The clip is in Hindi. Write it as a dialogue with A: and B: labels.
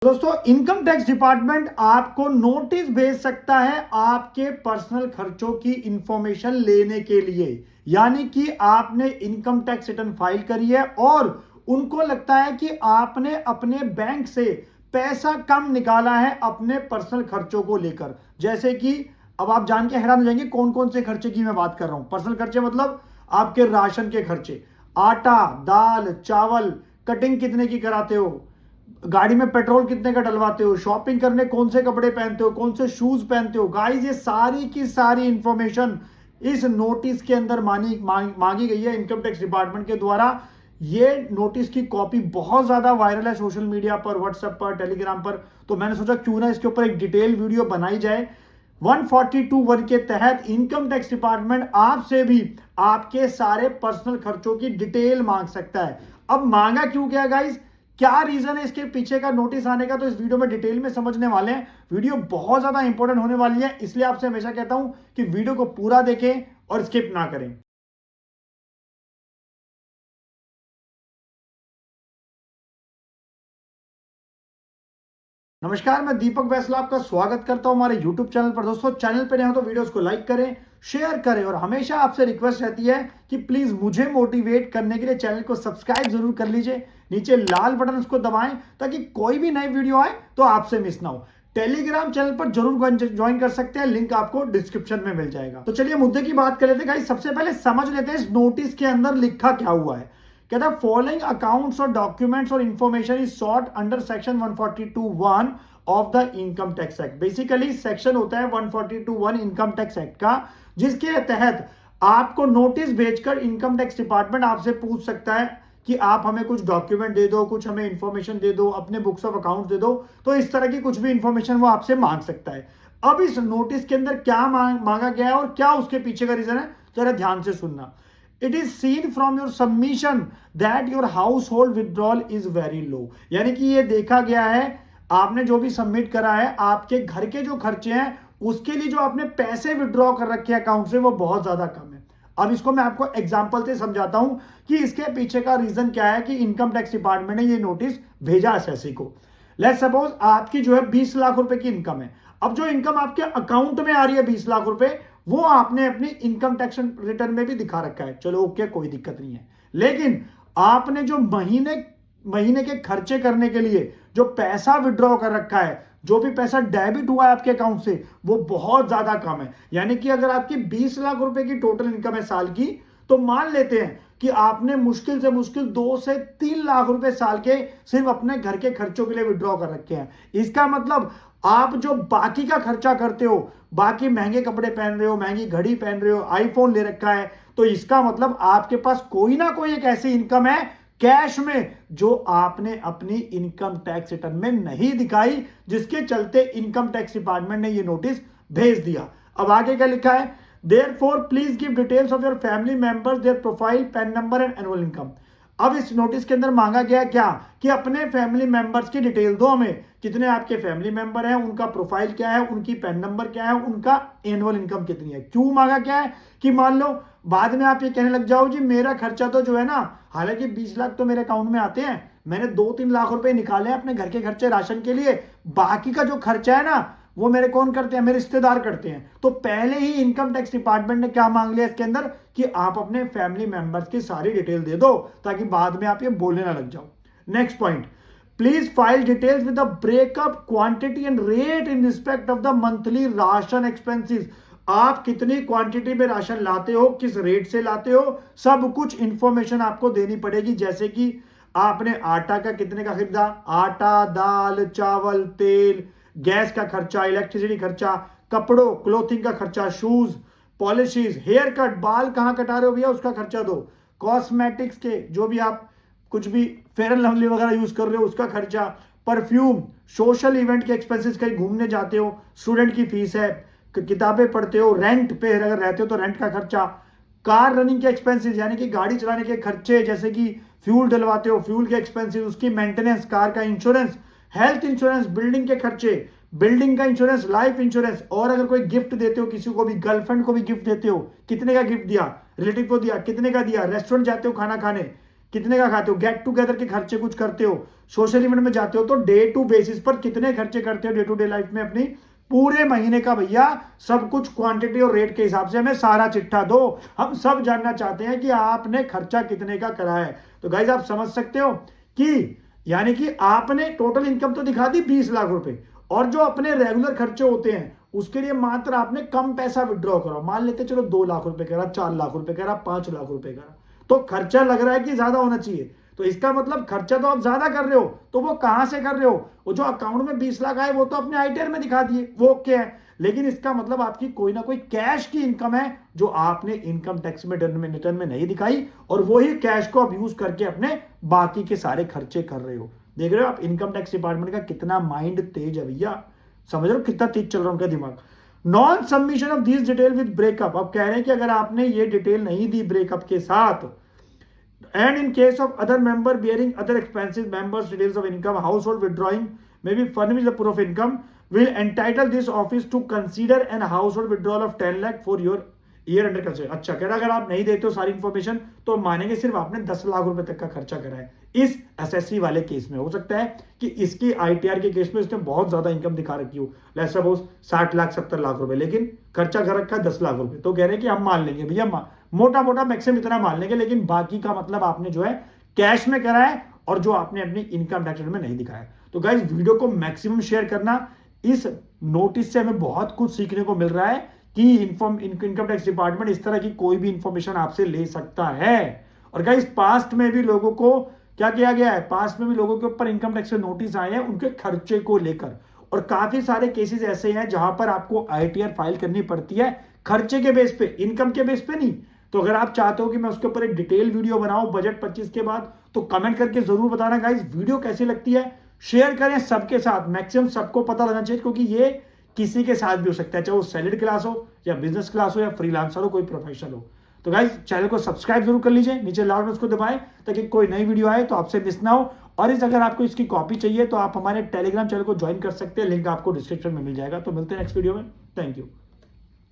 A: दोस्तों, इनकम टैक्स डिपार्टमेंट आपको नोटिस भेज सकता है आपके पर्सनल खर्चों की इंफॉर्मेशन लेने के लिए। यानी कि आपने इनकम टैक्स रिटर्न फाइल करी है और उनको लगता है कि आपने अपने बैंक से पैसा कम निकाला है अपने पर्सनल खर्चों को लेकर। जैसे कि अब आप जान के हैरान हो जाएंगे कौन कौन से खर्चे की मैं बात कर रहा हूं। पर्सनल खर्चे मतलब आपके राशन के खर्चे, आटा, दाल, चावल, कटिंग कितने की कराते हो, गाड़ी में पेट्रोल कितने का डलवाते हो, शॉपिंग करने कौन से कपड़े पहनते हो, कौन से शूज पहनते हो। गाइस, ये सारी की सारी इंफॉर्मेशन इस नोटिस के अंदर मांगी गई है इनकम टैक्स डिपार्टमेंट के द्वारा। ये नोटिस की कॉपी बहुत ज्यादा वायरल है सोशल मीडिया पर, व्हाट्सएप पर, टेलीग्राम पर। तो मैंने सोचा क्यों ना इसके ऊपर एक डिटेल वीडियो बनाई जाए। 142(1) के तहत इनकम टैक्स डिपार्टमेंट आपसे भी आपके सारे पर्सनल खर्चों की डिटेल मांग सकता है। अब मांगा क्यों गया गाइस, क्या रीजन है इसके पीछे का नोटिस आने का, तो इस वीडियो में डिटेल में समझने वाले हैं। वीडियो बहुत ज्यादा इंपॉर्टेंट होने वाली है, इसलिए आपसे हमेशा कहता हूं कि वीडियो को पूरा देखें और स्किप ना करें। नमस्कार, मैं दीपक बैसला आपका स्वागत करता हूं हमारे YouTube चैनल पर। दोस्तों, चैनल पर हैं तो वीडियोस को लाइक करें, शेयर करें और हमेशा आपसे रिक्वेस्ट रहती है कि प्लीज मुझे मोटिवेट करने के लिए चैनल को सब्सक्राइब जरूर कर लीजिए। नीचे लाल बटन उसको दबाएं ताकि कोई भी नई वीडियो आए तो आपसे मिस ना हो। टेलीग्राम चैनल पर जरूर ज्वाइन कर सकते हैं, लिंक आपको डिस्क्रिप्शन में मिल जाएगा। तो चलिए मुद्दे की बात कर लेते हैं गाइस। सबसे पहले समझ लेते हैं इस नोटिस के अंदर लिखा क्या हुआ है। कहता है फॉलोइंग अकाउंट्स और डॉक्यूमेंट्स और information is sought under section 142(1) of the income tax act. Basically section होता है 142(1) इनकम टैक्स एक्ट का, जिसके तहत आपको नोटिस भेजकर इनकम टैक्स डिपार्टमेंट आपसे पूछ सकता है कि आप हमें कुछ डॉक्यूमेंट दे दो, कुछ हमें इंफॉर्मेशन दे दो, अपने बुक्स ऑफ अकाउंट दे दो। तो इस तरह की कुछ भी इंफॉर्मेशन वो आपसे मांग सकता है। अब इस नोटिस के अंदर क्या मांगा गया है और क्या उसके पीछे का रीजन है, जरा ध्यान से सुनना। It is seen from your submission that your house hold withdrawal is very low. यानी कि ये देखा गया है आपने जो भी सबमिट करा है, आपके घर के जो खर्चे हैं उसके लिए जो आपने पैसे विड्रॉ कर रखे हैं अकाउंट से, वो बहुत ज्यादा कम है। अब इसको मैं आपको एग्जांपल से समझाता हूं कि इसके पीछे का रीजन क्या है कि इनकम टैक्स डिपार्टमेंट ने ये नोटिस भेजा एसएससी को। लेट्स सपोज आपकी जो है 20 लाख रुपए की इनकम है। अब जो इनकम आपके अकाउंट में आ रही है 20 लाख रुपए, वो आपने अपनी इनकम टैक्स रिटर्न में भी दिखा रखा है। चलो ओके, कोई दिक्कत नहीं है। लेकिन आपने जो महीने के खर्चे करने के लिए जो पैसा विड्रॉ कर रखा है, जो भी पैसा डेबिट हुआ है आपके अकाउंट से, वो बहुत ज्यादा कम है। यानी कि अगर आपकी 20 लाख रुपए की टोटल इनकम है साल की, तो मान लेते हैं कि आपने मुश्किल से मुश्किल 2 से 3 लाख रुपए साल के सिर्फ अपने घर के खर्चों के लिए विड्रॉ कर रखे हैं। इसका मतलब आप जो बाकी का खर्चा करते हो, बाकी महंगे कपड़े पहन रहे हो, महंगी घड़ी पहन रहे हो, आईफोन ले रखा है, तो इसका मतलब आपके पास कोई ना कोई एक ऐसी इनकम है कैश में जो आपने अपनी इनकम टैक्स रिटर्न में नहीं दिखाई, जिसके चलते इनकम टैक्स डिपार्टमेंट ने ये नोटिस भेज दिया। अब आगे क्या लिखा है, therefore please give details of your family members, there profile, pan number and annual income. अब इस नोटिस के अंदर मांगा गया क्या कि अपने फैमिली मेंबर्स की डिटेल दो हमें, कितने आपके फैमिली मेंबर हैं, उनका प्रोफाइल क्या है, उनकी पैन नंबर क्या है, उनका एनुअल इनकम कितनी है। क्यों मांगा क्या है कि मान लो बाद में आप ये कहने लग जाओ जी मेरा खर्चा तो जो है ना, हालांकि 20 लाख तो मेरे अकाउंट में आते हैं, मैंने 2-3 लाख रुपए निकाले अपने घर के खर्चे राशन के लिए, बाकी का जो खर्चा है ना वो मेरे कौन करते हैं, मेरे रिश्तेदार करते हैं। तो पहले ही इनकम टैक्स डिपार्टमेंट ने क्या मांग लिया इसके अंदर कि आप अपने फैमिली मेंबर्स की सारी डिटेल दे दो, ताकि बाद में आप ये बोलने ना लग जाओ। Next point, please file details with the breakup quantity and rate in respect of the monthly ration expenses. आप कितनी क्वांटिटी में राशन लाते हो, किस रेट से लाते हो, सब कुछ इंफॉर्मेशन आपको देनी पड़ेगी। जैसे कि आपने आटा का कितने का खरीदा, आटा, दाल, चावल, तेल, गैस का खर्चा, इलेक्ट्रिसिटी खर्चा, कपड़ों क्लोथिंग का खर्चा, शूज, पॉलिशीज, हेयर कट, बाल कहां कटा रहे हो भैया उसका खर्चा दो, कॉस्मेटिक्स के जो भी आप कुछ भी फेयर एंड लवली वगैरह यूज कर रहे हो उसका खर्चा, परफ्यूम, सोशल इवेंट के एक्सपेंसेस, कहीं घूमने जाते हो, स्टूडेंट की फीस है, किताबें पढ़ते हो, रेंट पे अगर रहते हो तो रेंट का खर्चा, कार रनिंग के एक्सपेंसेस यानी कि गाड़ी चलाने के खर्चे, जैसे कि फ्यूल डलवाते हो, फ्यूल के एक्सपेंसेस, उसकी मेंटेनेंस, कार का इंश्योरेंस, हेल्थ इंश्योरेंस, बिल्डिंग के खर्चे, बिल्डिंग का इंश्योरेंस, लाइफ इंश्योरेंस, और अगर कोई गिफ्ट देते हो किसी को भी, गर्लफ्रेंड को भी गिफ्ट देते हो, कितने का गिफ्ट दिया, रिलेटिव को दिया, कितने का दिया, रेस्टोरेंट जाते हो खाना खाने, कितने का खाते हो, गेट टुगेदर के खर्चे कुछ करते हो, सोशल इवेंट में जाते हो, तो डे टू बेसिस पर कितने खर्चे करते हो डे टू डे लाइफ में अपनी, पूरे महीने का भैया सब कुछ क्वांटिटी और रेट के हिसाब से हमें सारा चिट्ठा दो। हम सब जानना चाहते हैं कि आपने खर्चा कितने का करा है। तो गाइज आप समझ सकते हो कि यानी कि आपने टोटल इनकम तो दिखा दी 20 लाख रुपए, और जो अपने रेगुलर खर्चे होते हैं उसके लिए मात्र आपने कम पैसा विड्रॉ करा। मान लेते चलो 2 लाख रुपए करा, 4 लाख रुपए करा, 5 लाख रुपए करा, तो खर्चा लग रहा है कि ज्यादा होना चाहिए। तो इसका मतलब खर्चा तो आप ज्यादा कर रहे हो, तो वो कहां से कर रहे हो, वो जो अकाउंट में 20 लाख आए वो तो अपने आईटीआर में दिखा दिए, वो ओके है, लेकिन इसका मतलब आपकी कोई ना कोई कैश की इनकम है जो आपने इनकम टैक्स में रिटर्न में नहीं दिखाई, और वही कैश को आप यूज करके अपने बाकी के सारे खर्चे कर रहे हो। देख रहे हो आप इनकम टैक्स डिपार्टमेंट का कितना माइंड तेज है भैया, समझ रहे हो कितना तेज चल रहा है उनका दिमाग। Non submission of this detail with breakup, अब कह रहे हैं कि अगर आपने ये डिटेल नहीं दी ब्रेकअप के साथ, and in case of other member bearing other expenses, members details of income, household withdrawing may be furnished the proof of income, will entitle this office to consider an household withdrawal of 10 lakh for your year under consideration। अच्छा कह रहा अगर आप नहीं देते हो सारी इंफॉर्मेशन तो मानेंगे सिर्फ आपने 10 लाख रुपए तक का खर्चा करा है। इस एसएससी वाले केस में हो सकता है कि इसकी आईटीआर के केस में इसने बहुत ज्यादा इनकम दिखा रखी हो, लेट्स सपोज 60 लाख 70 लाख रुपए, लेकिन खर्चा कर रखा है 10 लाख रुपए। तो कह रहे हैं कि हम मान लेंगे भैया, मोटा मोटा मैक्सिमम इतना मान लेंगे, लेकिन बाकी का मतलब आपने जो है कैश में करा है और जो आपने अपनी इनकम टैक्स में नहीं दिखाया। तो गाइस वीडियो को मैक्सिमम शेयर करना, इस नोटिस से हमें बहुत कुछ सीखने को मिल रहा है कि इनकम टैक्स डिपार्टमेंट इस तरह की कोई भी इंफॉर्मेशन आपसे ले सकता है। और गाइस पास्ट में भी लोगों को क्या किया गया है, पास्ट में भी लोगों के ऊपर इनकम टैक्स के नोटिस आए हैं उनके खर्चे को लेकर, और काफी सारे केसेस ऐसे हैं जहां पर आपको आईटीआर फाइल करनी पड़ती है खर्चे के बेस पे, इनकम के बेस पे नहीं। तो अगर आप चाहते हो कि मैं उसके ऊपर एक डिटेल वीडियो बनाऊं बजट 25 के बाद, तो कमेंट करके जरूर बताना गाइस। वीडियो कैसी लगती है शेयर करें सबके साथ, मैक्सिमम सबको पता लगना चाहिए, क्योंकि ये किसी के साथ भी हो सकता है, चाहे वो सैलरी क्लास हो या बिजनेस क्लास हो या फ्रीलांसर हो, कोई प्रोफेशनल हो। तो गाइस चैनल को सब्सक्राइब जरूर कर लीजिए, नीचे लाल बटन को दबाएं ताकि कोई नई वीडियो आए तो आपसे मिस ना हो। और अगर आपको इसकी कॉपी चाहिए तो आप हमारे टेलीग्राम चैनल को ज्वाइन कर सकते हैं, लिंक आपको डिस्क्रिप्शन में मिल जाएगा। तो मिलते हैं नेक्स्ट वीडियो में, थैंक यू।